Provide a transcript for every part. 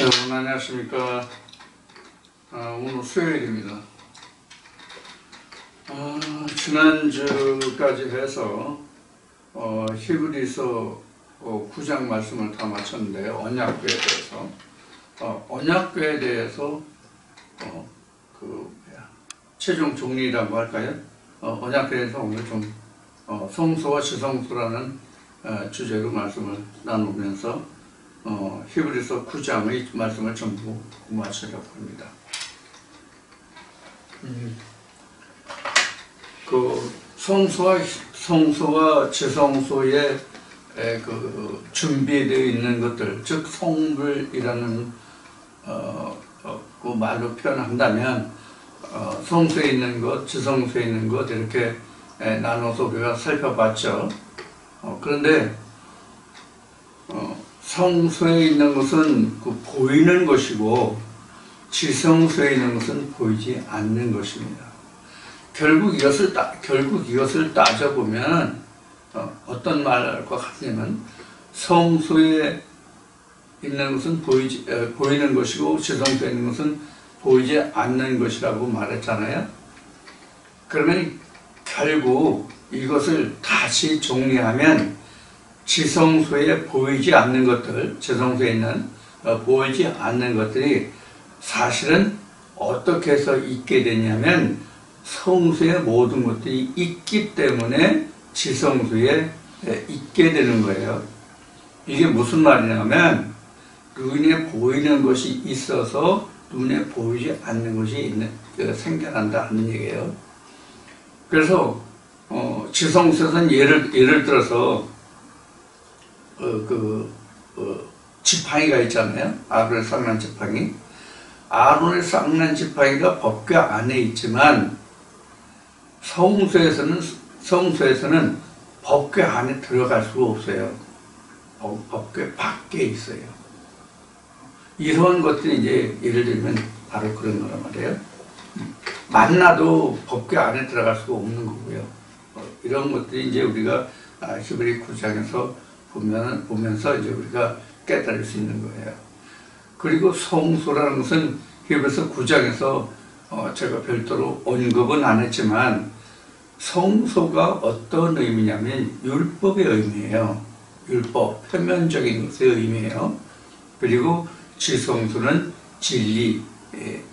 여러분 안녕하십니까. 오늘 수요일입니다. 지난주까지 해서 히브리서 9장 말씀을 다 마쳤는데요. 언약궤에 대해서 언약궤에 대해서 최종 정리라고 할까요? 언약궤에 대해서 오늘 좀 성소와 지성소라는 주제로 말씀을 나누면서 히브리서 9장의 말씀을 전부 마치려고 합니다. 그 성소와 지성소에 그 준비되어 있는 것들, 즉 성물이라는 그 말로 표현한다면 성소에 있는 것, 지성소에 있는 것 이렇게 나눠서 우리가 살펴봤죠. 그런데 성소에 있는 것은 그 보이는 것이고 지성소에 있는 것은 보이지 않는 것입니다. 결국 이것을 따져보면 어떤 말과 같냐면 성소에 있는 것은 보이는 것이고 지성소에 있는 것은 보이지 않는 것이라고 말했잖아요. 그러면 결국 이것을 다시 정리하면 지성소에 보이지 않는 것들, 지성소에 있는 보이지 않는 것들이 사실은 어떻게 해서 있게 되냐면 성소에 모든 것들이 있기 때문에 지성소에 있게 되는 거예요. 이게 무슨 말이냐면 눈에 보이는 것이 있어서 눈에 보이지 않는 것이 생겨난다 하는 얘기예요. 그래서 지성소에서는 예를 들어서 지팡이가 있잖아요. 아론의 쌍난 지팡이. 아론의 쌍난 지팡이가 법궤 안에 있지만 성소에서는 법궤 안에 들어갈 수가 없어요. 법궤 밖에 있어요. 이런 것들이 이제 예를 들면 바로 그런 거란 말이에요. 만나도 법궤 안에 들어갈 수가 없는 거고요. 이런 것들이 이제 우리가 히브리 9장에서 보면서 이제 우리가 깨달을 수 있는 거예요. 그리고 성소라는 것은 히브리서 9장에서 제가 별도로 언급은 안 했지만 성소가 어떤 의미냐면 율법의 의미예요. 율법, 표면적인 것의 의미예요. 그리고 지성소는 진리,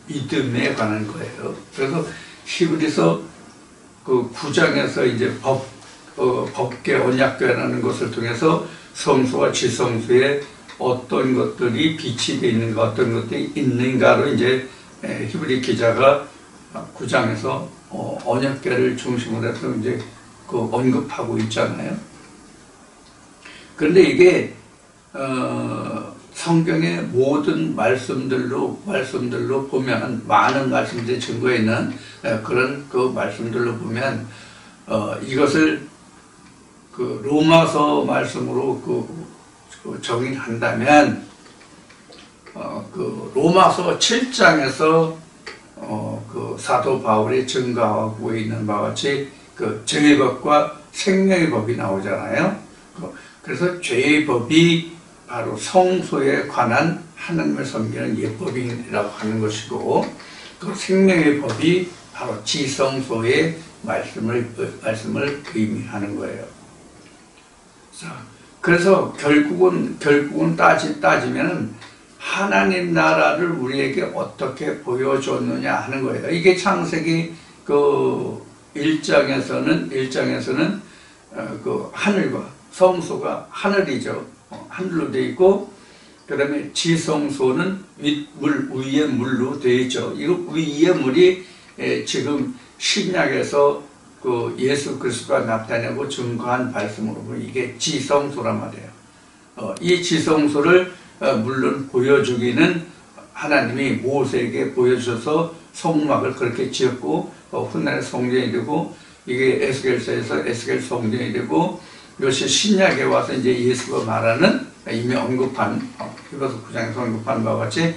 믿음에 관한 거예요. 그래서 히브리서 그 9장에서 이제 법궤, 언약궤라는 것을 통해서 성소와 지성소에 어떤 것들이 빛이 되어 있는가, 어떤 것들이 있는가로 이제 히브리 기자가 9장에서 언약궤를 중심으로 해서 이제 그 언급하고 있잖아요. 그런데 이게 성경의 모든 말씀들로 보면 많은 말씀들이 증거해 있는 그런 그 말씀들로 보면 이것을 그 로마서 말씀으로 정의한다면 그 로마서 7장에서 그 사도 바울이 증거하고 있는 바와 같이 그 죄의 법과 생명의 법이 나오잖아요. 그래서 죄의 법이 바로 성소에 관한 하나님을 섬기는 예법이라고 하는 것이고 그 생명의 법이 바로 지성소의 말씀을 의미하는 거예요. 자, 그래서 결국은 따지면 하나님 나라를 우리에게 어떻게 보여줬느냐 하는 거예요. 이게 창세기 그 1장에서는 그 하늘과 성소가 하늘이죠. 하늘로 되어 있고, 그 다음에 지성소는 위의 물로 되어 있죠. 이 위의 물이 지금 신약에서 그 예수 그리스도가 나타내고 증거한 말씀으로 보면 이게 지성소란 말이에요. 이 지성소를 물론 보여주기는 하나님이 모세에게 보여주셔서 성막을 그렇게 지었고 훗날 성전이 되고 이게 에스겔서에서 에스겔 성전이 되고 이것이 신약에 와서 이제 예수가 말하는 이미 언급한 히브리서 9장에서 언급한 바와 같이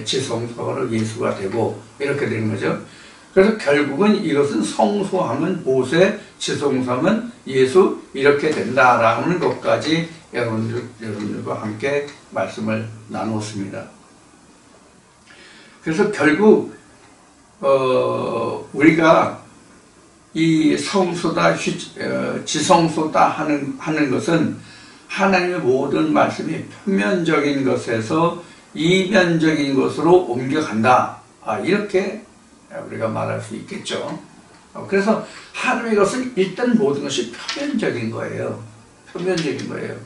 지성소로 예수가 되고 이렇게 되는 거죠. 그래서 결국은 이것은 성소하면 모세, 지성소하면 예수 이렇게 된다라는 것까지 여러분들과 함께 말씀을 나누었습니다. 그래서 결국 우리가 이 성소다 지성소다 하는 것은 하나님의 모든 말씀이 표면적인 것에서 이면적인 것으로 옮겨간다. 이렇게 우리가 말할 수 있겠죠. 그래서 하나님의 것은 일단 모든 것이 표면적인 거예요. 표면적인 거예요.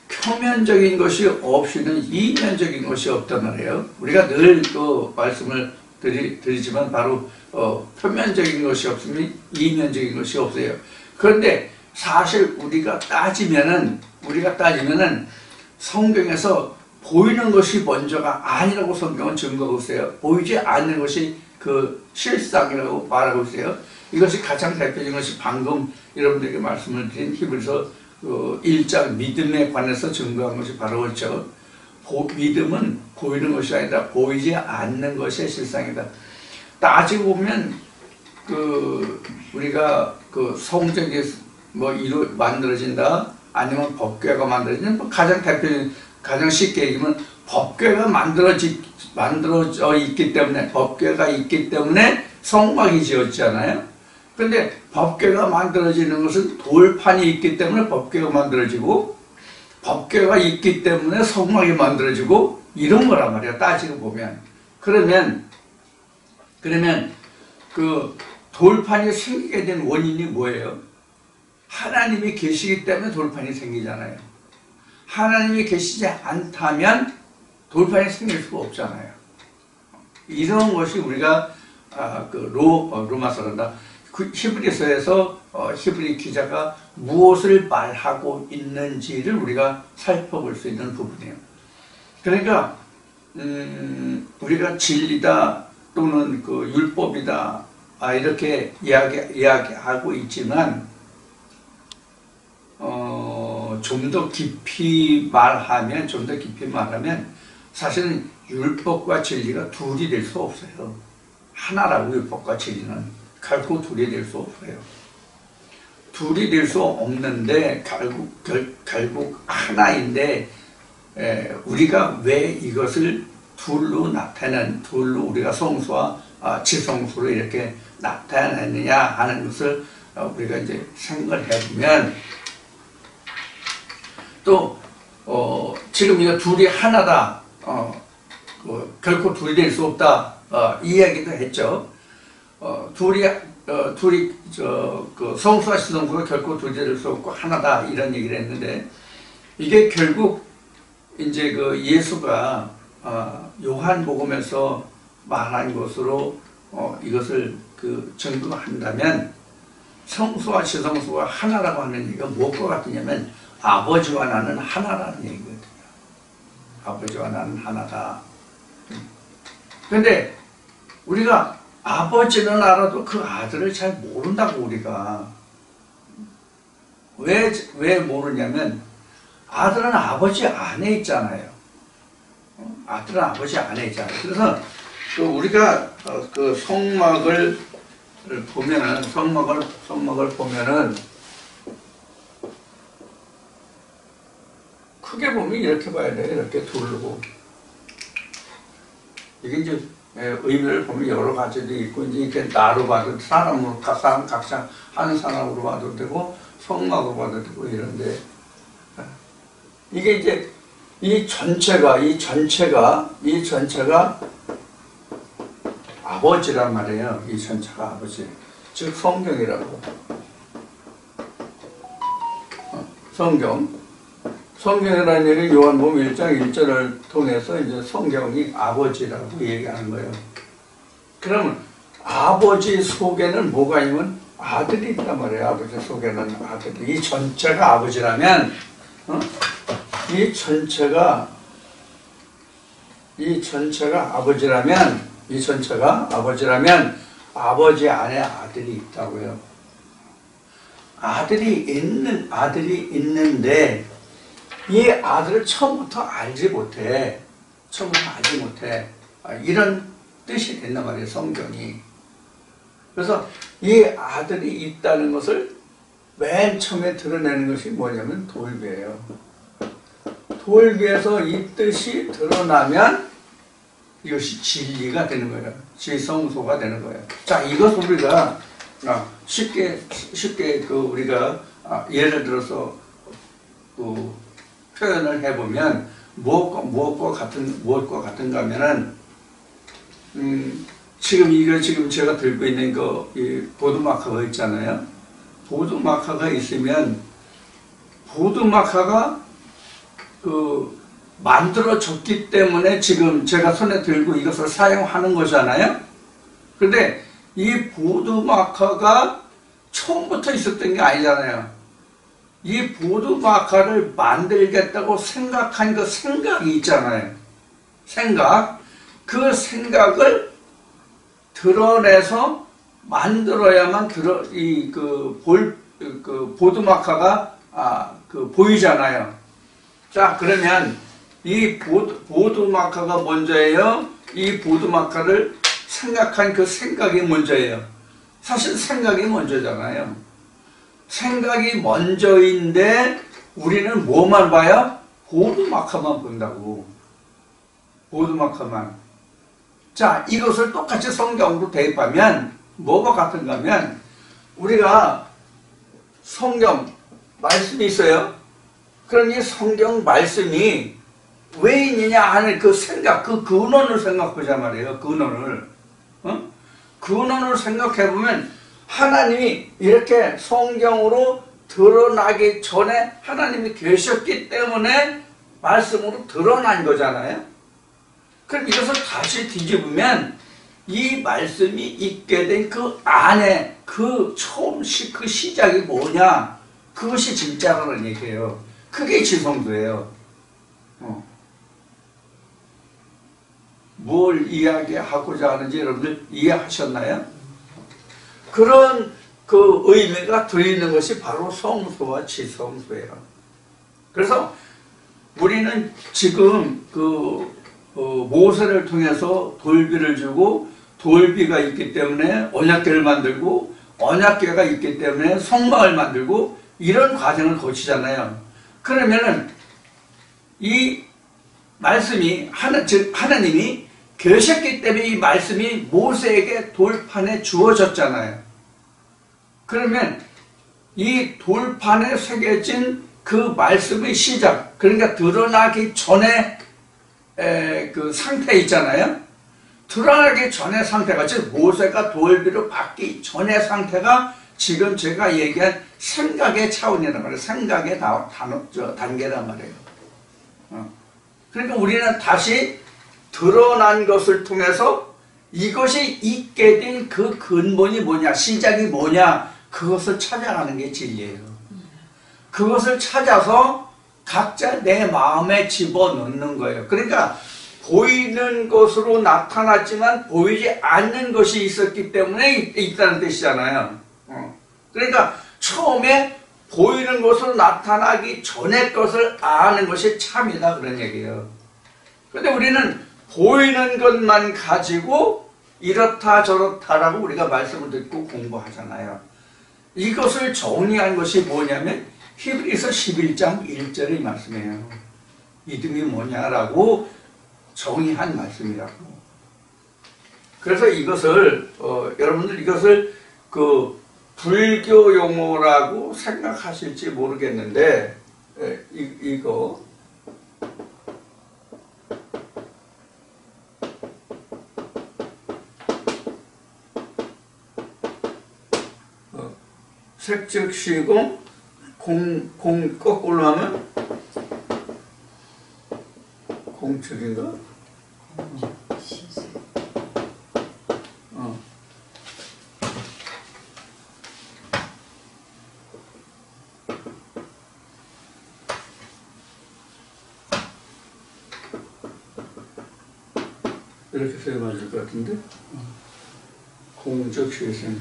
표면적인 것이 없이는 이면적인 것이 없단 말이에요. 우리가 늘 그 말씀을 드리지만 바로 표면적인 것이 없으면 이면적인 것이 없어요. 그런데 사실 우리가 따지면은 성경에서 보이는 것이 먼저가 아니라고 성경은 증거하고 있어요. 보이지 않는 것이 그 실상이라고 말하고 있어요. 이것이 가장 대표적인 것이 방금 여러분들에게 말씀을 드린 히브리서 1장 믿음에 관해서 증거한 것이 바로 그렇죠. 믿음은 보이는 것이 아니라 보이지 않는 것이 실상이다. 따지고 보면 우리가 성적이 만들어진다, 아니면 법궤가 만들어진다. 가장 대표적인, 가장 쉽게 얘기하면 법궤가 만들어져 있기 때문에, 법궤가 있기 때문에 성막이 지었잖아요. 근데 법궤가 만들어지는 것은 돌판이 있기 때문에 법궤가 만들어지고, 법궤가 있기 때문에 성막이 만들어지고, 이런 거란 말이야, 따지고 보면. 그러면 그 돌판이 생기게 된 원인이 뭐예요? 하나님이 계시기 때문에 돌판이 생기잖아요. 하나님이 계시지 않다면 돌판이 생길 수가 없잖아요. 이런 것이 우리가 로마서란다. 그 히브리서에서 히브리 기자가 무엇을 말하고 있는지를 우리가 살펴볼 수 있는 부분이에요. 그러니까 우리가 진리다 또는 그 율법이다 이렇게 이야기하고 있지만 좀 더 깊이 말하면 사실은 율법과 진리가 둘이 될 수 없어요. 하나라고. 율법과 진리는 결코 둘이 될 수 없어요. 둘이 될 수 없는데 결국 하나인데 우리가 왜 이것을 둘로 우리가 성소와 지성소로 이렇게 나타내느냐 하는 것을 우리가 이제 생각을 해보면, 또 지금 이거 둘이 하나다, 결코 둘이 될 수 없다, 이 이야기도 했죠. 둘이 성소와 지성소가 결코 둘이 될 수 없고 하나다, 이런 얘기를 했는데, 이게 결국 이제 예수가 요한복음에서 말한 것으로 이것을 증거한다면, 성소와 지성소가 하나라고 하는 얘기가 무엇과 같으냐면 아버지와 나는 하나라는 얘기거든요. 아버지와 나는 하나다. 근데 우리가 아버지는 알아도 그 아들을 잘 모른다고. 우리가 왜 모르냐면 아들은 아버지 안에 있잖아요. 아들은 아버지 안에 있잖아요. 그래서 우리가 성막을 보면은 크게 보면 이렇게 봐야 돼요. 이렇게 둘르고. 이게 이제 의미를 보면 여러 가지도 있고, 이제 이렇게 나로 봐도 사람으로, 각자 한 사람으로 봐도 되고, 성막으로 봐도 되고, 이런데, 이게 이제 이 전체가 아버지란 말이에요. 이 전체가 아버지. 즉, 성경이라고. 성경이라는 얘기는 요한복음 1장 1절을 통해서 이제 성경이 아버지라고 얘기하는 거예요. 그러면 아버지 속에는 뭐가 있냐면 아들이 있단 말이에요. 아버지 속에는 아들이. 이 전체가 아버지라면, 이 전체가 아버지라면 아버지 안에 아들이 있다고요. 아들이 있는데 이 아들을 처음부터 알지 못해. 이런 뜻이 된단 말이에요, 성경이. 그래서 이 아들이 있다는 것을 맨 처음에 드러내는 것이 뭐냐면 돌비예요. 돌비에서 이 뜻이 드러나면 이것이 진리가 되는 거예요. 지성소가 되는 거예요. 자, 이것을 우리가 쉽게 우리가 예를 들어서 표현을 해보면 무엇과 같은가 하면은 지금 제가 들고 있는 이 보드마커가 있잖아요. 보드마커가 있으면 보드마커가 만들어졌기 때문에 지금 제가 손에 들고 이것을 사용하는 거잖아요. 근데 이 보드마커가 처음부터 있었던 게 아니잖아요. 이 보드마커를 만들겠다고 생각한 그 생각이 있잖아요. 그 생각을 드러내서 만들어야만 보드마커가 보이잖아요. 자, 그러면 이 보드마커가 먼저예요? 이 보드마커를 생각한 그 생각이 먼저예요? 사실 생각이 먼저잖아요. 생각이 먼저인데 우리는 뭐만 봐요? 보드마커만 본다고. 보드마커만. 자, 이것을 똑같이 성경으로 대입하면 뭐가 같은가 하면 우리가 성경 말씀이 있어요. 그러니 성경 말씀이 왜 있느냐 하는 그 생각, 그 근원을 생각하자 말이에요. 근원을 생각해보면 하나님이 이렇게 성경으로 드러나기 전에 하나님이 계셨기 때문에 말씀으로 드러난 거잖아요. 그럼 이것을 다시 뒤집으면 이 말씀이 있게 된 그 안에 그 그 시작이 뭐냐, 그것이 진짜라는 얘기예요. 그게 지성소예요. 뭘 이야기하고자 하는지 여러분들 이해하셨나요? 그런 그 의미가 들어있는 것이 바로 성소와 지성소예요. 그래서 우리는 지금 모세를 통해서 돌비를 주고 돌비가 있기 때문에 언약궤를 만들고 언약궤가 있기 때문에 성막을 만들고 이런 과정을 거치잖아요. 그러면은 이 말씀이 즉 하나님이 계셨기 때문에 이 말씀이 모세에게 돌판에 주어졌잖아요. 그러면 이 돌판에 새겨진 그 말씀의 시작, 그러니까 드러나기 전에 그 상태 있잖아요. 드러나기 전의 상태가, 즉 모세가 돌비로 받기 전의 상태가 지금 제가 얘기한 생각의 차원이란 말이에요. 생각의 단계란 말이에요. 그러니까 우리는 다시 드러난 것을 통해서 이것이 있게 된 그 근본이 뭐냐, 시작이 뭐냐, 그것을 찾아가는 게 진리예요. 그것을 찾아서 각자 내 마음에 집어넣는 거예요. 그러니까 보이는 것으로 나타났지만 보이지 않는 것이 있었기 때문에 있다는 뜻이잖아요. 그러니까 처음에 보이는 것으로 나타나기 전에 것을 아는 것이 참이다, 그런 얘기예요. 그런데 우리는 보이는 것만 가지고 이렇다 저렇다라고 우리가 말씀을 듣고 공부하잖아요. 이것을 정리한 것이 뭐냐면 히브리서 11장 1절의 말씀이에요. 믿음이 뭐냐라고 정의한 말씀이라고. 그래서 이것을 여러분들 이것을 불교 용어라고 생각하실지 모르겠는데 이거 색즉시공 공 거꾸로 하면 공측인가? 이렇게 써야 맞을 것 같은데? 공적시생.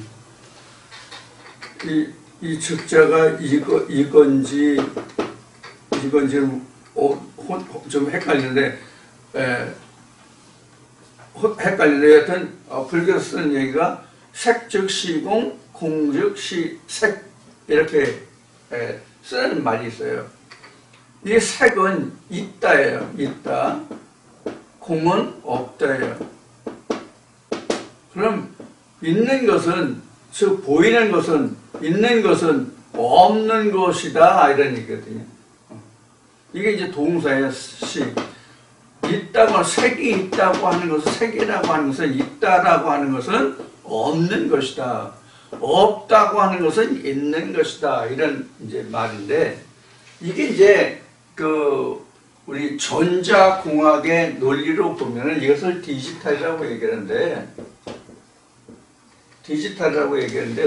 이 적자가 이건지 좀 헷갈리는데, 여하튼 불교에서 쓰는 얘기가 색즉시공, 공즉시색 이렇게 쓰는 말이 있어요. 이 색은 있다예요. 있다. 공은 없다예요. 그럼 있는 것은, 즉 보이는 것은, 있는 것은 없는 것이다 이런 얘기거든요. 이게 이제 동사의 시. 있다고, 색이 있다고 하는 것은, 색이라고 하는 것은, 있다라고 하는 것은 없는 것이다. 없다고 하는 것은 있는 것이다. 이런 이제 말인데, 이게 이제 우리 전자공학의 논리로 보면은 이것을 디지털이라고 얘기하는데,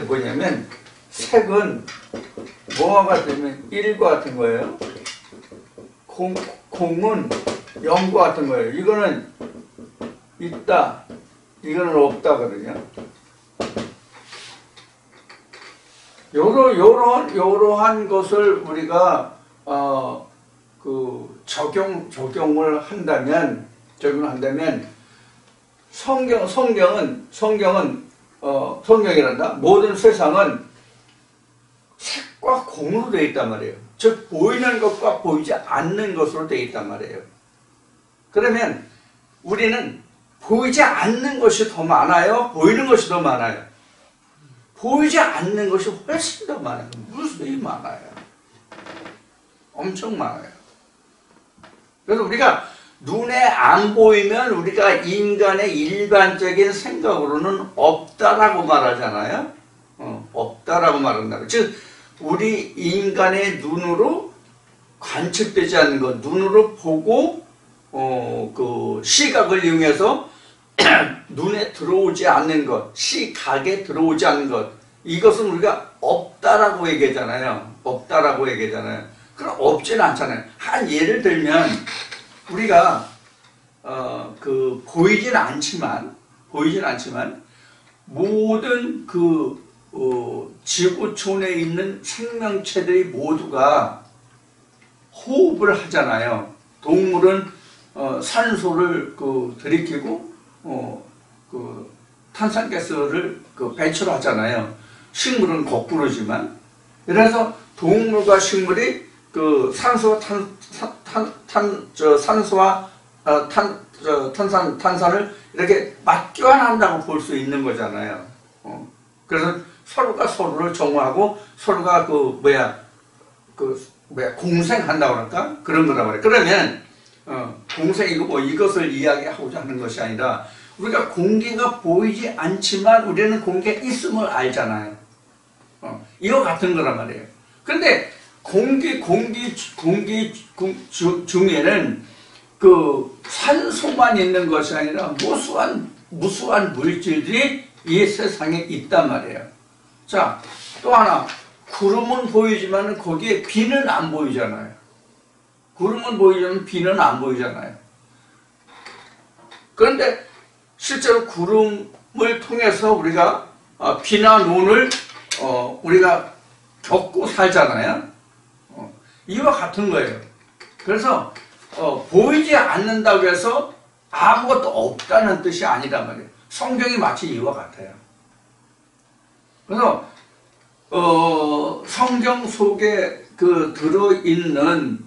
뭐냐면, 색은 뭐와 같으면 1과 같은 거예요. 공은 0과 같은 거예요. 이거는 있다, 이거는 없다거든요. 요러한 것을 우리가 적용을 한다면 성경이란다. 모든 세상은 색과 공으로 되어 있단 말이에요. 즉 보이는 것과 보이지 않는 것으로 되어 있단 말이에요. 그러면 우리는 보이지 않는 것이 더 많아요? 보이는 것이 더 많아요? 보이지 않는 것이 훨씬 더 많아요. 무수히 많아요. 엄청 많아요. 그래서 우리가 눈에 안 보이면 우리가 인간의 일반적인 생각으로는 없다라고 말하잖아요. 없다라고 말한다고. 즉 우리 인간의 눈으로 관측되지 않는 것, 눈으로 보고 그 시각을 이용해서 눈에 들어오지 않는 것, 시각에 들어오지 않는 것, 이것은 우리가 없다라고 얘기하잖아요. 없다라고 얘기하잖아요. 그럼 없지는 않잖아요. 한 예를 들면 우리가 보이진 않지만 모든 지구촌에 있는 생명체들이 모두가 호흡을 하잖아요. 동물은 산소를 들이키고 탄산가스를 배출을 하잖아요. 식물은 거꾸로지만. 그래서 동물과 식물이 산소와 탄산을 이렇게 맞교환한다고 볼 수 있는 거잖아요. 그래서 서로가 서로를 정화하고 서로가 공생한다고 할까? 그런 거라고 그래. 그러면 공생이고 뭐 이것을 이야기하고자 하는 것이 아니라 우리가 공기가 보이지 않지만 우리는 공기가 있음을 알잖아요. 이와 같은 거란 말이에요. 그런데 공기 중에는 산소만 있는 것이 아니라 무수한 물질들이 이 세상에 있단 말이에요. 자, 또 하나, 구름은 보이지만 거기에 비는 안 보이잖아요. 구름은 보이지만 비는 안 보이잖아요. 그런데 실제로 구름을 통해서 우리가 비나 눈을 우리가 겪고 살잖아요. 이와 같은 거예요. 그래서 보이지 않는다고 해서 아무것도 없다는 뜻이 아니란 말이에요. 성경이 마치 이와 같아요. 그래서 성경 속에 들어있는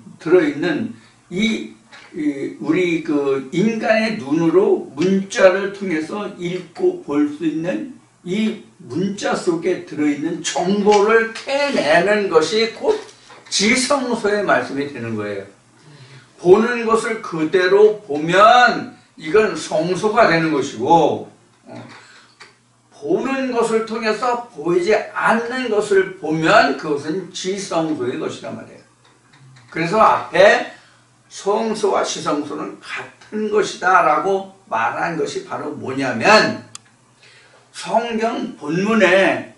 우리 인간의 눈으로 문자를 통해서 읽고 볼 수 있는 이 문자 속에 들어있는 정보를 캐내는 것이 곧 지성소의 말씀이 되는 거예요. 보는 것을 그대로 보면 이건 성소가 되는 것이고, 보는 것을 통해서 보이지 않는 것을 보면 그것은 지성소의 것이란 말이에요. 그래서 앞에 성소와 지성소는 같은 것이다 라고 말한 것이 바로 뭐냐면, 성경 본문에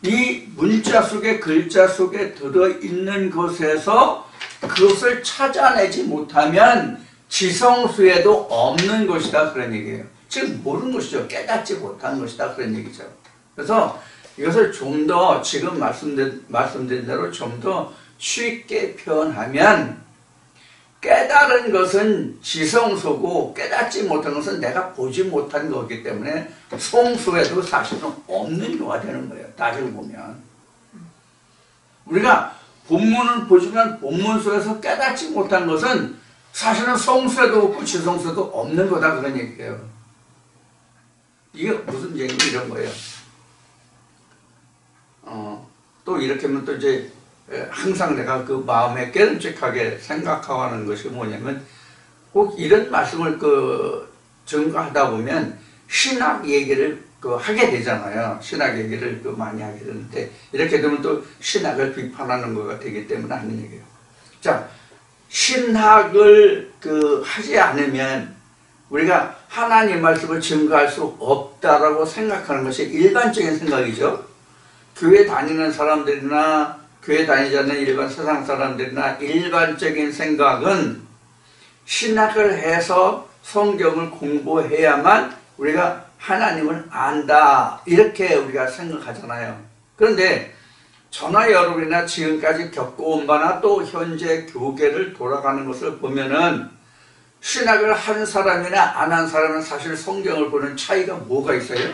이 문자 속에 글자 속에 들어있는 것에서 그것을 찾아내지 못하면 지성소에도 없는 것이다 그런 얘기예요. 즉 모르는 것이죠. 깨닫지 못한 것이다 그런 얘기죠. 그래서 이것을 좀 더 지금 말씀드린 대로 좀 더 쉽게 표현하면, 깨달은 것은 지성소고 깨닫지 못한 것은 내가 보지 못한 거기 때문에 성소에도 사실은 없는 거가 되는 거예요. 따지고 보면 우리가 본문을 보지만 본문 속에서 깨닫지 못한 것은 사실은 성수에도 없고 지성수에도 없는 거다 그런 얘기예요. 이게 무슨 얘기 이런 거예요. 또 이렇게 하면 또 이제 항상 내가 그 마음에 깨름직하게 생각하고 하는 것이 뭐냐면 꼭 이런 말씀을 증거하다 보면 신학 얘기를 하게 되잖아요. 신학 얘기를 많이 하게 되는데 이렇게 되면 또 신학을 비판하는 거가 되기 때문에 하는 얘기예요. 자, 신학을 하지 않으면 우리가 하나님 말씀을 증거할 수 없다라고 생각하는 것이 일반적인 생각이죠. 교회 다니는 사람들이나 교회 다니지 않는 일반 세상 사람들이나 일반적인 생각은 신학을 해서 성경을 공부해야만 우리가 하나님을 안다 이렇게 우리가 생각하잖아요. 그런데 저나 여러분이나 지금까지 겪어온 바나 또 현재 교계를 돌아가는 것을 보면은 신학을 한 사람이나 안 한 사람은 사실 성경을 보는 차이가 뭐가 있어요?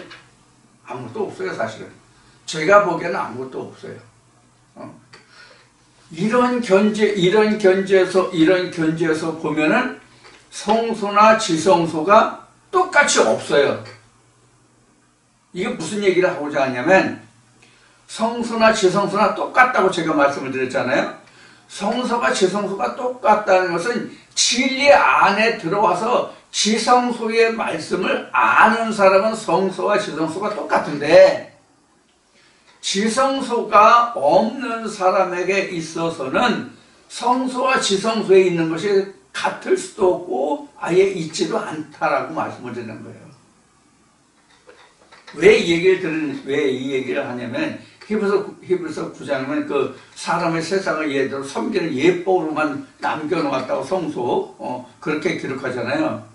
아무것도 없어요. 사실은 제가 보기에는 아무것도 없어요. 이런 견제에서 보면은 성소나 지성소가 똑같이 없어요. 이게 무슨 얘기를 하고자 하냐면 성소나 지성소나 똑같다고 제가 말씀을 드렸잖아요. 성소가 지성소가 똑같다는 것은 진리 안에 들어와서 지성소의 말씀을 아는 사람은 성소와 지성소가 똑같은데 지성소가 없는 사람에게 있어서는 성소와 지성소에 있는 것이 같을 수도 없고 아예 있지도 않다라고 말씀을 드리는 거예요. 왜 이 얘기를 하냐면 히브리서 9장은 사람의 세상을 예대로 섬기는 예법으로만 남겨놓았다고 성소 그렇게 기록하잖아요.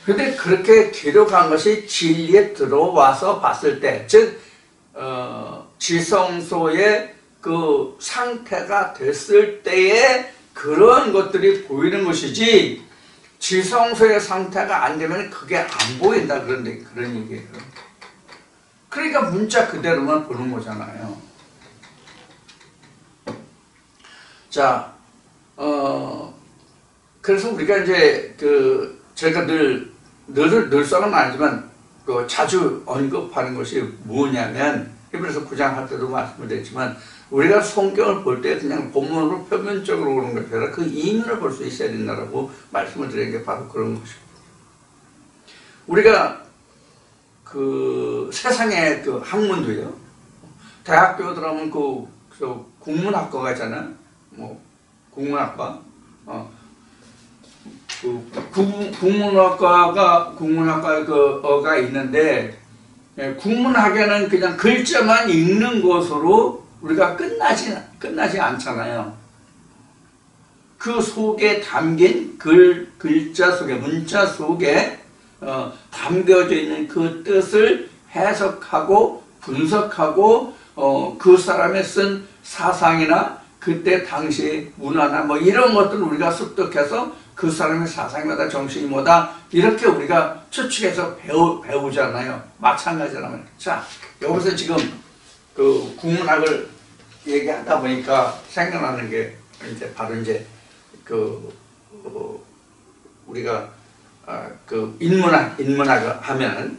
그런데 그렇게 기록한 것이 진리에 들어와서 봤을 때, 즉 지성소의 그 상태가 됐을 때에 그런 것들이 보이는 것이지 지성소의 상태가 안 되면 그게 안 보인다 그런 얘기예요. 그러니까 문자 그대로만 보는 거잖아요. 자, 그래서 우리가 이제 제가 늘서는 아니지만 자주 언급하는 것이 뭐냐면 히브리서 9장 할 때도 말씀을 드렸지만 우리가 성경을 볼 때 그냥 본문으로 표면적으로 보는 것이 아니라 그 이면을 볼 수 있어야 된다고 말씀을 드린 게 바로 그런 것입니다. 우리가 세상의 학문도요. 대학교 들어가면 국문학과가 있잖아요. 국문학과. 국문학과가 있는데 국문학에는 그냥 글자만 읽는 것으로 우리가 끝나지 않잖아요. 그 속에 담긴 글자 속에 문자 속에 담겨져 있는 그 뜻을 해석하고 분석하고 그 사람의 쓴 사상이나 그때 당시 문화나 이런 것들을 우리가 습득해서 그 사람의 사상이 뭐다 정신이 뭐다 이렇게 우리가 추측해서 배우잖아요. 마찬가지라면. 자, 여기서 지금 국문학을 얘기하다 보니까 생각나는 게 바로 우리가 인문학을 하면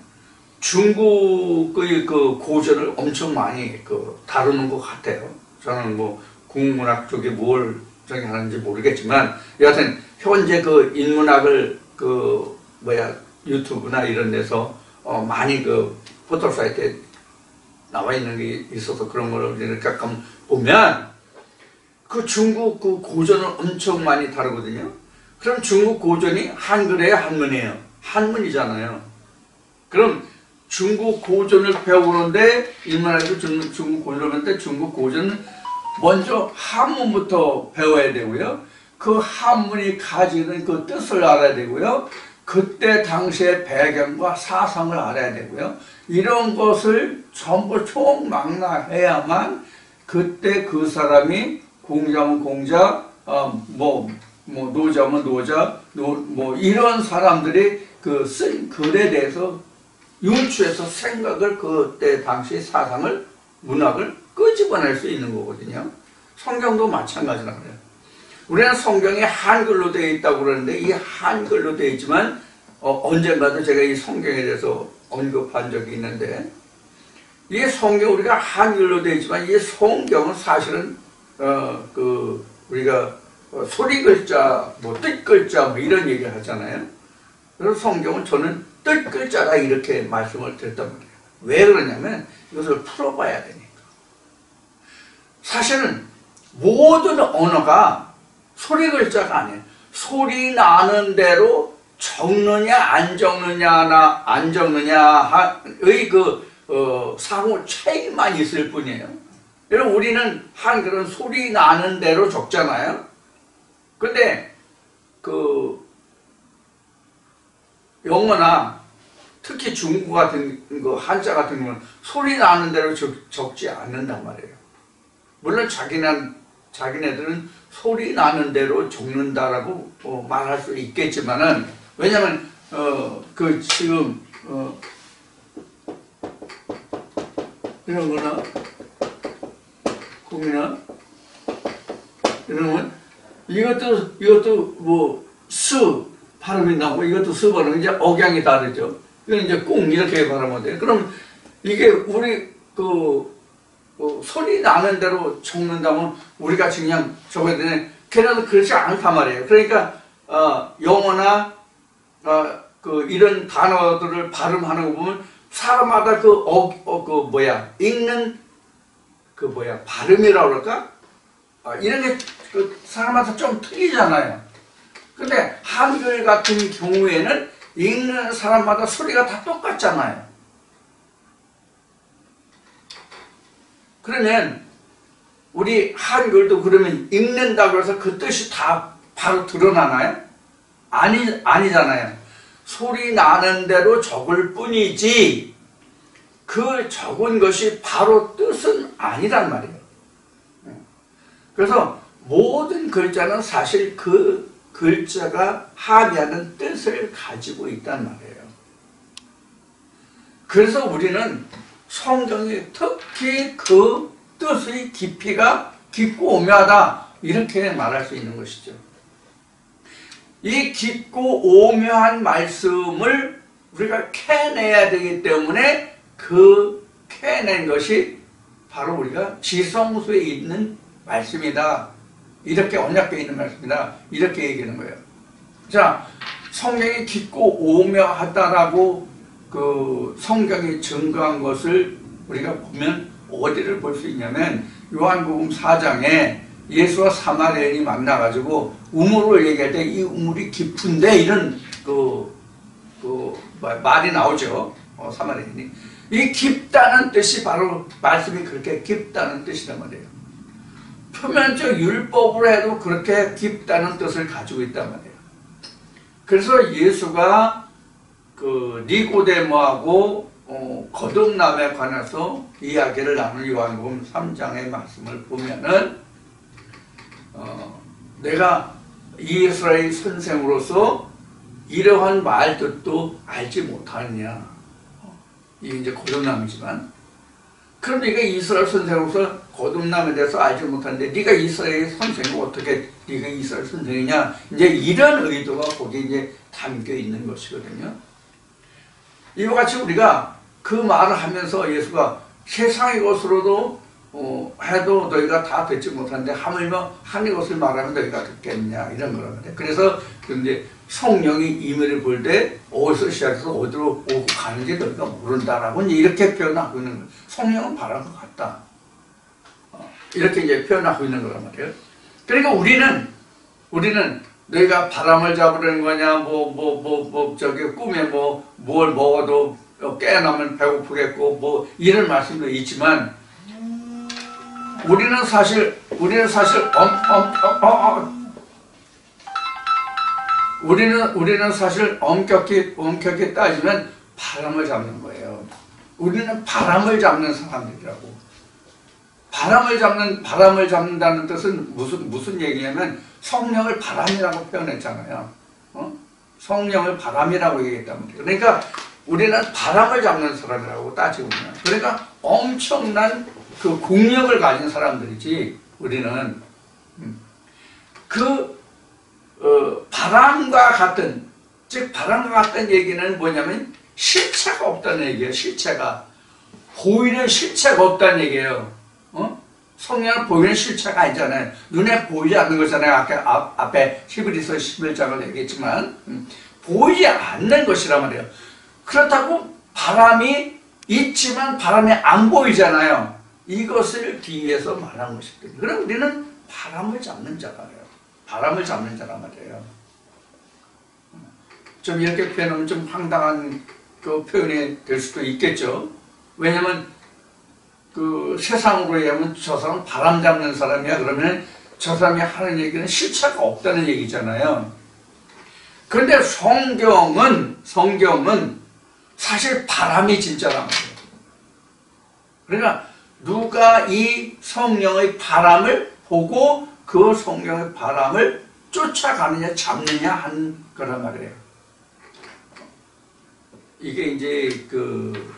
중국의 고전을 엄청 많이 다루는 것 같아요. 저는 국문학 쪽에 뭘 하는지 모르겠지만 여하튼 현재 인문학을 유튜브나 이런 데서 많이 포털 사이트에 나와 있는 게 있어서 그런 걸 이렇게 보면 중국 고전을 엄청 많이 다루거든요. 그럼 중국 고전이 한글이에요, 한문이에요? 한문이잖아요. 그럼 중국 고전을 배우는데 인문학에서 중국 고전을 배우는데 중국 고전은 먼저 한문부터 배워야 되고요. 그 한문이 가지는 그 뜻을 알아야 되고요. 그때 당시의 배경과 사상을 알아야 되고요. 이런 것을 전부 총망라해야만 그때 그 사람이 공자면 공자, 노자면 노자, 이런 사람들이 쓴 글에 대해서 유추해서 생각을 그때 당시 사상을 문학을 끄집어낼 수 있는 거거든요. 성경도 마찬가지라 그래요. 우리는 성경이 한글로 되어 있다고 그러는데 이 한글로 되어 있지만 언젠가도 제가 이 성경에 대해서 언급한 적이 있는데 이 성경 우리가 한글로 되어 있지만 이 성경은 사실은 우리가 소리 글자, 뭐 뜻 글자 뭐 이런 얘기를 하잖아요. 그래서 성경은 저는 뜻 글자다 이렇게 말씀을 드렸단 말이에요. 왜 그러냐면 이것을 풀어봐야 되니까. 사실은 모든 언어가 소리 글자가 아니에요. 소리 나는 대로 적느냐 안 적느냐의 상호 차이만 있을 뿐이에요. 여러분 우리는 한글은 소리 나는 대로 적잖아요. 근데 영어나 특히 중국어 같은 거 한자 같은 경우는 소리 나는 대로 적지 않는단 말이에요. 물론 자기네들은 소리 나는 대로 적는다라고 말할 수 있겠지만은 왜냐면 지금 이런 거나 공이나 이런 건 이것도 뭐 스 발음이 나고 이것도 스 발음이 이제 억양이 다르죠. 이건 이제 꿍 이렇게 발음하면 돼요. 그럼 이게 우리 소리 나는 대로 적는다면 우리 같이 그냥 적어야 되네. 걔네도 그렇지 않단 말이에요. 그러니까 영어나 이런 단어들을 발음하는 거 보면 사람마다 읽는 발음이라고 그럴까? 이런 게 사람마다 좀 틀리잖아요. 근데 한글 같은 경우에는 읽는 사람마다 소리가 다 똑같잖아요. 그러면 우리 한글도 그러면 읽는다고 해서 그 뜻이 다 바로 드러나나요? 아니잖아요. 소리 나는 대로 적을 뿐이지 그 적은 것이 바로 뜻은 아니란 말이에요. 그래서 모든 글자는 사실 그 글자가 함의하는 뜻을 가지고 있단 말이에요. 그래서 우리는 성경이 특히 그 뜻의 깊이가 깊고 오묘하다 이렇게 말할 수 있는 것이죠. 이 깊고 오묘한 말씀을 우리가 캐내야 되기 때문에 그 캐낸 것이 바로 우리가 지성소에 있는 말씀이다. 이렇게 언약되어 있는 말씀이다. 이렇게 얘기하는 거예요. 자, 성경이 깊고 오묘하다라고 성경이 증거한 것을 우리가 보면 어디를 볼 수 있냐면 요한복음 4장에 예수와 사마리아인이 만나가지고 우물을 얘기할 때 이 우물이 깊은데 이런 말이 나오죠. 사마리아인이. 이 깊다는 뜻이 바로 말씀이 그렇게 깊다는 뜻이란 말이에요. 표면적 율법으로 해도 그렇게 깊다는 뜻을 가지고 있단 말이에요. 그래서 예수가 니고데모하고 거듭남에 관해서 이야기를 나눈 요한복음 3장의 말씀을 보면은 내가 이스라엘 선생으로서 이러한 말 뜻도 알지 못하느냐. 이게 이제 거듭남이지만 그럼 네가 이스라엘 선생으로서 거듭남에 대해서 알지 못하는데 네가 이스라엘 선생이 어떻게 네가 이스라엘 선생이냐. 이제 이런 의도가 거기에 이제 담겨 있는 것이거든요. 이와 같이 우리가 그 말을 하면서 예수가 세상의 것으로도 해도 너희가 다 듣지 못하는데 하물며 하늘의 것을 말하면 너희가 듣겠냐 이런 거라는데 그래서 근데 성령이 임의를 볼 때 어디서 시작해서 어디로 오고 가는지 너희가 모른다라고 이렇게 표현하고 있는 거예요. 성령은 바랄 것 같다. 이렇게 이제 표현하고 있는 거란 말이에요. 그러니까 우리는 너희가 바람을 잡으려는 거냐 꿈에 뭘 먹어도 깨어나면 배고프겠고 이런 말씀도 있지만 우리는 사실 엄격히 따지면 바람을 잡는 거예요. 우리는 바람을 잡는 사람들이라고. 바람을 잡는다는 뜻은 무슨 얘기냐면 성령을 바람이라고 표현했잖아요. 성령을 바람이라고 얘기했단 말이에요. 그러니까 우리는 바람을 잡는 사람이라고 따지고 보면 그러니까 엄청난 그 공력을 가진 사람들이지 우리는 그 바람과 같은, 즉 바람과 같은 얘기는 뭐냐면 실체가 없다는 얘기예요. 실체가 보이는 실체가 없다는 얘기예요. 성령은 보이는 실체가 아니잖아요. 눈에 보이지 않는 거잖아요. 아까 앞에 히브리서 11장을 얘기했지만 보이지 않는 것이란 말이에요. 그렇다고 바람이 있지만 바람이 안 보이잖아요. 이것을 뒤에서 말한 것이거든요. 그럼 우리는 바람을 잡는 자라요. 바람을 잡는 자란 말이에요. 좀 이렇게 표현하면 좀 황당한 그 표현이 될 수도 있겠죠. 왜냐면 그 세상으로 얘기하면 저 사람 바람 잡는 사람이야. 그러면 저 사람이 하는 얘기는 실체가 없다는 얘기잖아요. 그런데 성경은 사실 바람이 진짜란 말이에요. 그러니까 누가 이 성령의 바람을 보고 그 성령의 바람을 쫓아가느냐 잡느냐 한 거란 말이에요. 이게 이제 그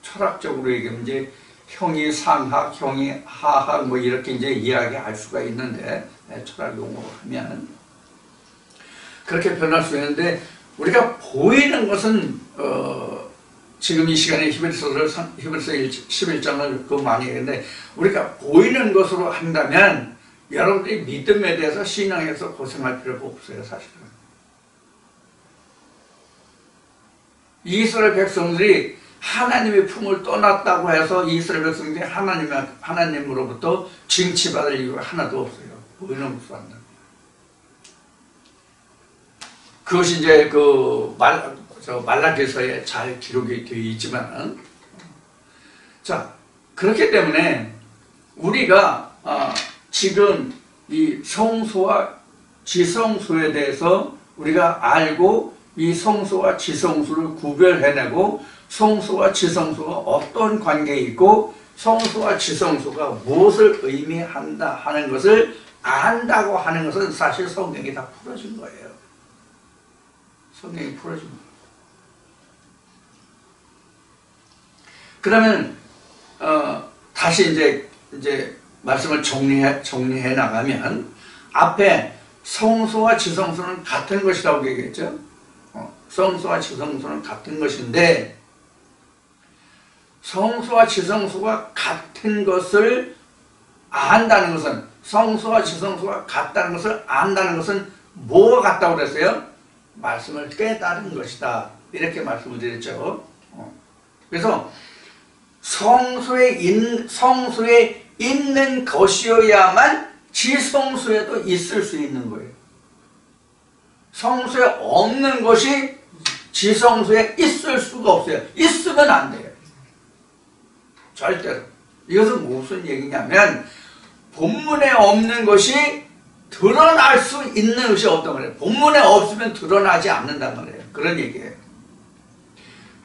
철학적으로 얘기하면 이제 형이 상학, 형이 하학 뭐 이렇게 이제 이야기할 수가 있는데 철학 용어로 하면 그렇게 변할 수 있는데 우리가 보이는 것은 지금 이 시간에 히브리서 11장을 그 많이 했는데 우리가 보이는 것으로 한다면 여러분들이 믿음에 대해서 신앙에서 고생할 필요가 없어요. 사실은 이스라엘 백성들이 하나님의 품을 떠났다고 해서 이스라엘 백성들이 하나님으로부터 징치받을 이유가 하나도 없어요. 보이는 것으로 한다. 그것이 이제 그 말라기서에 잘 기록이 되어 있지만, 자 그렇기 때문에 우리가 지금 이 성소와 지성소에 대해서 우리가 알고 이 성소와 지성소를 구별해내고 성소와 지성소가 어떤 관계에 있고 성소와 지성소가 무엇을 의미한다 하는 것을 안다고 하는 것은 사실 성경이 다 풀어준 거예요. 성경이 풀어준 거예요. 그러면 다시 이제 말씀을 정리해 나가면 앞에 성소와 지성소는 같은 것이라고 얘기했죠. 성소와 지성소는 같은 것인데 성소와 지성소가 같은 것을 안다는 것은 성소와 지성소가 같다는 것을 안다는 것은 뭐가 같다고 그랬어요? 말씀을 깨달은 것이다. 이렇게 말씀을 드렸죠. 그래서 성소에 있는 것이어야만 지성소에도 있을 수 있는 거예요. 성소에 없는 것이 지성소에 있을 수가 없어요. 있으면 안 돼요. 절대로. 이것은 무슨 얘기냐면 본문에 없는 것이 드러날 수 있는 것이 없단 말이에요. 본문에 없으면 드러나지 않는단 말이에요. 그런 얘기예요.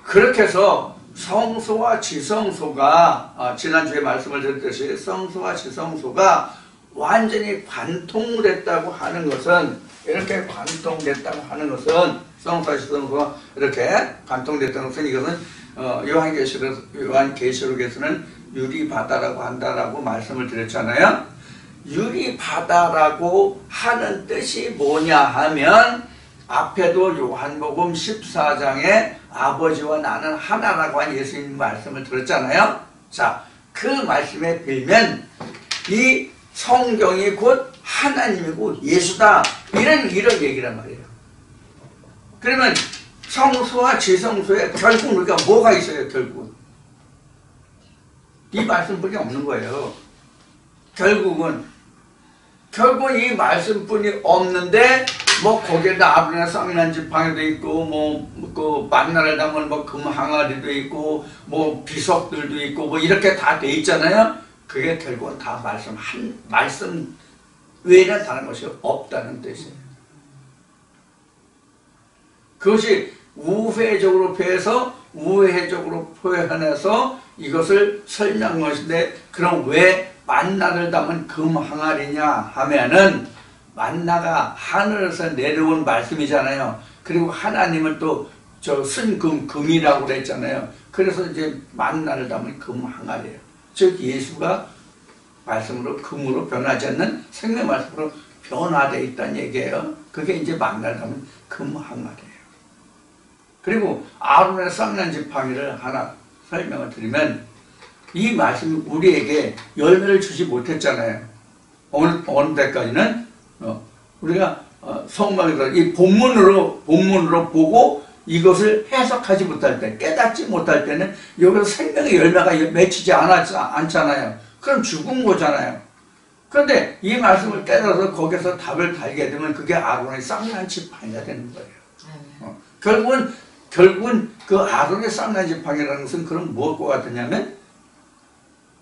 그렇게 해서 성소와 지성소가 지난주에 말씀을 드렸듯이 성소와 지성소가 완전히 관통됐다고 하는 것은 이렇게 관통됐다고 하는 것은 성소와 지성소가 이렇게 관통됐다는 것은 이것은 요한계시록에서는 유리바다라고 한다라고 말씀을 드렸잖아요. 유리바다라고 하는 뜻이 뭐냐 하면 앞에도 요한복음 14장에 아버지와 나는 하나라고 한 예수님 말씀을 들었잖아요. 자, 그 말씀에 빌면 이 성경이 곧 하나님이고 예수다. 이런 얘기란 말이에요. 그러면 성소와 지성소에 결국 우리가 뭐가 있어요? 결국 이 말씀뿐이 없는 거예요. 결국은 이 말씀뿐이 없는데 뭐 거기에다 아브라함 쌍난 지팡이도 있고 그 만나를 담은 금 항아리도 있고 비석들도 있고 이렇게 다 돼 있잖아요. 그게 결국은 다 말씀 외에는 다른 것이 없다는 뜻이에요. 그것이 우회적으로 표현해서 이것을 설명한 것인데, 그럼 왜 만나를 담은 금 항아리냐 하면은 만나가 하늘에서 내려온 말씀이잖아요. 그리고 하나님은 또 쓴 금이라고 그랬잖아요. 그래서 이제 만나를 담은 금 항아리예요. 즉 예수가 말씀으로 금으로 변하지 않는 생명 말씀으로 변화되어 있다는 얘기예요. 그게 이제 만나려면 금항아래예요. 그리고 아론의 쌍난 지팡이를 하나 설명을 드리면, 이 말씀이 우리에게 열매를 주지 못했잖아요. 어느 때까지는 우리가 성막에서 이 본문으로 보고 이것을 해석하지 못할 때, 깨닫지 못할 때는 여기서 생명의 열매가 맺히지 않잖아요. 그럼 죽은 거잖아요. 그런데 이 말씀을 깨달아서 거기서 답을 달게 되면 그게 아론의 쌍난 지팡이가 되는 거예요. 결국은 그 아론의 쌍난 지팡이라는 것은 그럼 무엇과 같으냐면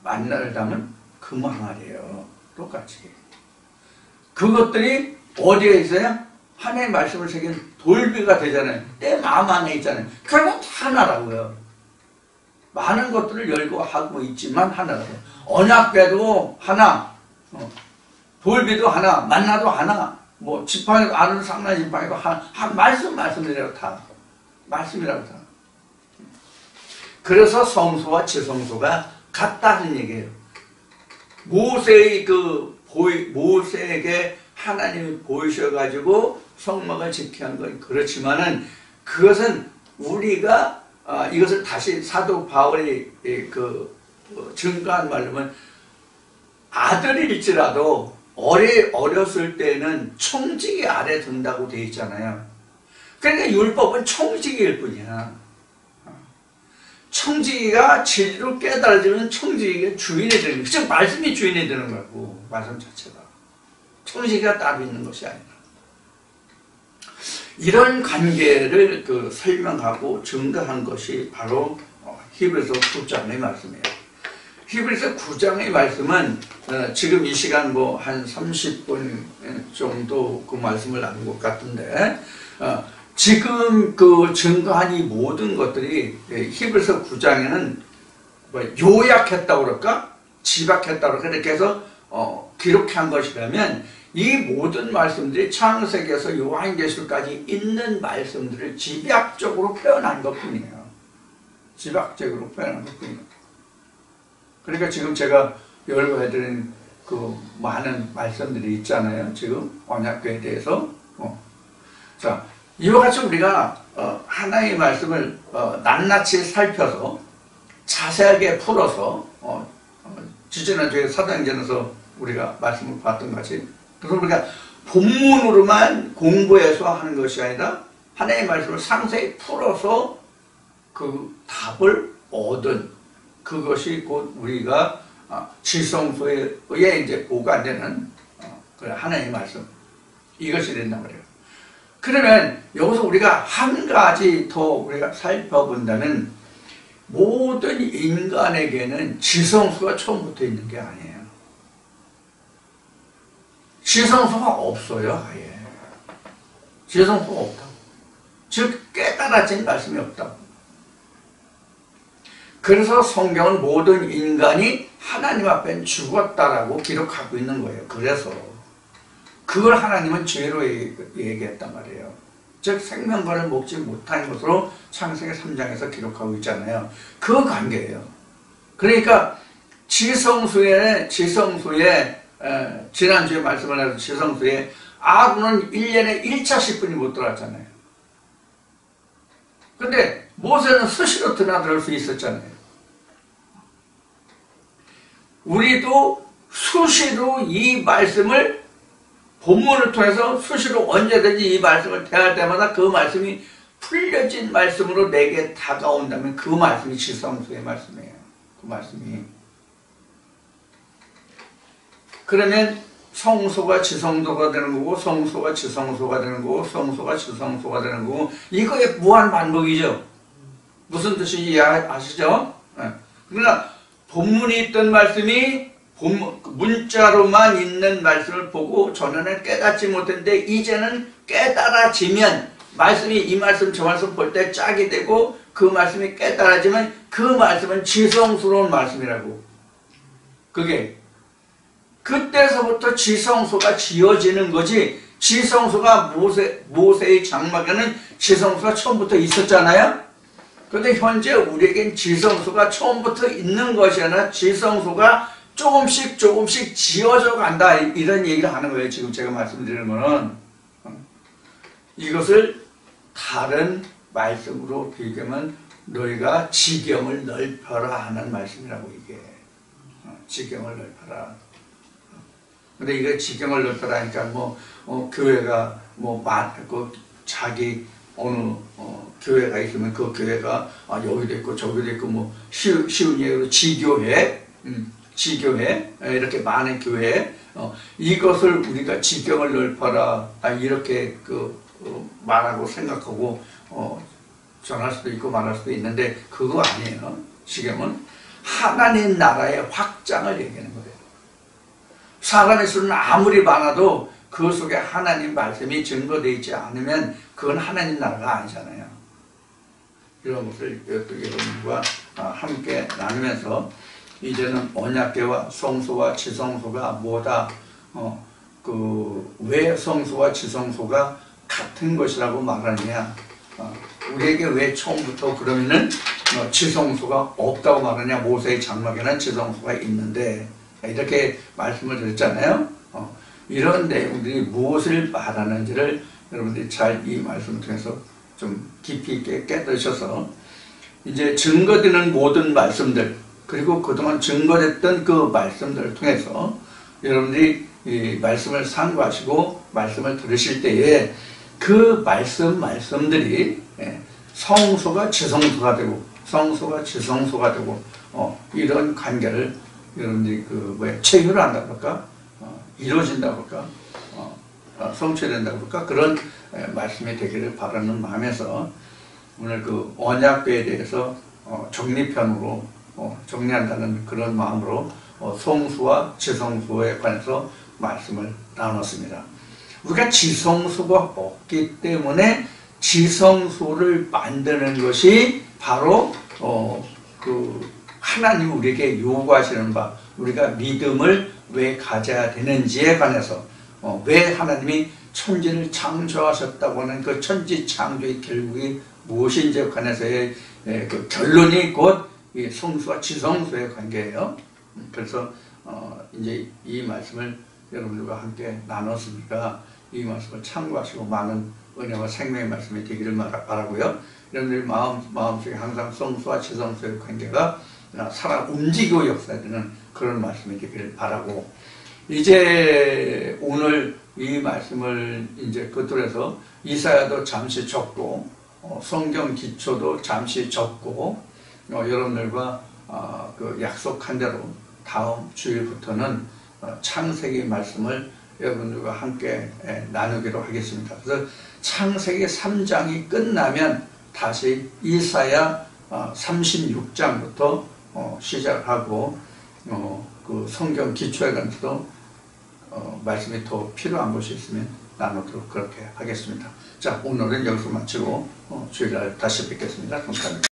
만나를 담은 금항아래예요. 똑같이. 그것들이 어디에 있어요? 하나님의 말씀을 새긴 돌비가 되잖아요. 내 마음 안에 있잖아요. 결국 다 하나라고요. 많은 것들을 열고 하고 있지만 하나라고요. 언약궤도 하나, 돌비도 하나, 만나도 하나, 뭐 지팡이도 아는 쌍난 지팡이도 하나, 말씀이라고 다 말씀이라고 다. 그래서 성소와 지성소가 같다는 얘기예요. 모세에게 하나님이 보이셔가지고 성막을 지키게 한 건 그렇지만은, 그것은 우리가 이것을 다시 사도 바울이 증거한 말로는, 아들일지라도 어렸을 때는 청지기 아래 둔다고 되어 있잖아요. 그러니까 율법은 청지기일 뿐이야. 청지기가 진리로 깨달아지면 청지기가 주인이 되는 거예요. 즉 말씀이 주인이 되는 거고, 말씀 자체가. 청지기가 따로 있는 것이 아니라. 이런 관계를 설명하고 증거한 것이 바로 히브리서 9장의 말씀이에요. 히브리서 9장의 말씀은 지금 이 시간 한 30분 정도 그 말씀을 나눈 것 같은데, 지금 증거한 이 모든 것들이 히브리서 9장에는 요약했다고 그럴까? 지박했다고 그럴까? 이렇게 해서 기록한 것이라면, 이 모든 말씀들이 창세기에서 요한계시록까지 있는 말씀들을 집약적으로 표현한 것뿐이에요. 집약적으로 표현한 것뿐이에요. 그러니까 지금 제가 열거해드린 그 많은 말씀들이 있잖아요. 지금 언약궤에 대해서. 자, 이와 같이 우리가 하나의 말씀을 낱낱이 살펴서 자세하게 풀어서 지지난주에 사도행전에서 우리가 말씀을 봤던 것이, 그래서 우리가 본문으로만 공부해서 하는 것이 아니라 하나의 말씀을 상세히 풀어서 그 답을 얻은 그것이 곧 우리가 지성소에 이제 보관되는 하나의 말씀, 이것이 된단 말이에요. 그러면 여기서 우리가 한 가지 더 우리가 살펴본다면, 모든 인간에게는 지성소가 처음부터 있는 게 아니에요. 지성소가 없어요, 아예. 지성소가 없다. 즉 깨달아진 말씀이 없다. 그래서 성경은 모든 인간이 하나님 앞엔 죽었다라고 기록하고 있는 거예요. 그래서 그걸 하나님은 죄로 얘기했단 말이에요. 즉 생명과를 먹지 못한 것으로 창세기 3장에서 기록하고 있잖아요. 그 관계예요. 그러니까 지성소에 지난주에 말씀을 해서 지성소에 아론은 1년에 1차씩뿐이 못 들어갔잖아요. 근데 모세는 수시로 드나들 수 있었잖아요. 우리도 수시로 이 말씀을, 본문을 통해서 수시로 언제든지 이 말씀을 대할 때마다 그 말씀이 풀려진 말씀으로 내게 다가온다면 그 말씀이 지성소의 말씀이에요. 그 말씀이. 그러면 성소가 지성소가 되는 거고, 성소가 지성소가 되는 거고, 성소가 지성소가 되는 거고, 이거의 무한 반복이죠. 무슨 뜻인지 아시죠? 그러나 본문이 있던 말씀이 문자로만 있는 말씀을 보고 전에는 깨닫지 못했는데 이제는 깨달아지면, 말씀이 이 말씀 저 말씀 볼 때 짝이 되고 그 말씀이 깨달아지면 그 말씀은 지성스러운 말씀이라고. 그게 그때서부터 지성소가 지어지는 거지, 지성소가 모세의 장막에는 지성소가 처음부터 있었잖아요. 그런데 현재 우리에겐 지성소가 처음부터 있는 것이 아니라 지성소가 조금씩 조금씩 지어져 간다, 이런 얘기를 하는 거예요. 지금 제가 말씀드리는 거는 이것을 다른 말씀으로 비교하면 너희가 지경을 넓혀라 하는 말씀이라고. 이게 지경을 넓혀라. 근데 이게 지경을 넓혀라 하니까 교회가 자기 어느 교회가 있으면 그 교회가 여기도 있고 저기도 있고 쉬운 예로 지교회, 지교회, 이렇게 많은 교회, 이것을 우리가 지경을 넓혀라, 이렇게 말하고 생각하고 전할 수도 있고 말할 수도 있는데, 그거 아니에요. 지경은 하나님 나라의 확장을 얘기하는 거예요. 사람의 수는 아무리 많아도 그 속에 하나님 말씀이 증거되어 있지 않으면 그건 하나님 나라가 아니잖아요. 이런 것을 여러분과 함께 나누면서, 이제는 언약궤와 성소와 지성소가 뭐다, 왜 성소와 지성소가 같은 것이라고 말하느냐, 우리에게 왜 처음부터 그러면은 지성소가 없다고 말하냐, 모세의 장막에는 지성소가 있는데, 이렇게 말씀을 드렸잖아요. 이런 내용들이 무엇을 말하는지를 여러분들이 잘 이 말씀을 통해서 좀 깊이 있게 깨달으셔서, 이제 증거되는 모든 말씀들, 그리고 그동안 증거됐던 그 말씀들을 통해서 여러분들이 이 말씀을 상고하시고 말씀을 들으실 때에 그 말씀들이 성소가 지성소가 되고 성소가 지성소가 되고 이런 관계를 여러분들이 체유를 한다고 할까, 이루어진다고 할까, 성취된다고 할까, 그런 말씀이 되기를 바라는 마음에서 오늘 그 언약궤에 대해서 정리편으로 정리한다는 그런 마음으로 성소와 지성소에 관해서 말씀을 나눴습니다. 우리가 지성소가 없기 때문에 지성소를 만드는 것이 바로 하나님이 우리에게 요구하시는 바, 우리가 믿음을 왜 가져야 되는지에 관해서, 왜 하나님이 천지를 창조하셨다고 하는 그 천지 창조의 결국이 무엇인지에 관해서의 그 결론이 곧 이 성소와 지성소의 관계예요. 그래서 이제 이 말씀을 여러분들과 함께 나눴으니까 이 말씀을 참고하시고 많은 은혜와 생명의 말씀이 되기를 바라고요. 여러분들 마음속에 항상 성소와 지성소의 관계가 살아 움직이고 역사되는 그런 말씀이 되기를 바라고, 이제 오늘 이 말씀을 이제 끝으로 이사야도 잠시 적고 성경 기초도 잠시 적고, 여러분들과 그 약속한 대로 다음 주일부터는 창세기 말씀을 여러분들과 함께 나누기로 하겠습니다. 그래서 창세기 3장이 끝나면 다시 이사야 36장부터 시작하고, 그 성경 기초에 관해서도 말씀이 더 필요한 것이 있으면 나누도록 그렇게 하겠습니다. 자, 오늘은 여기서 마치고 주일날 다시 뵙겠습니다. 감사합니다.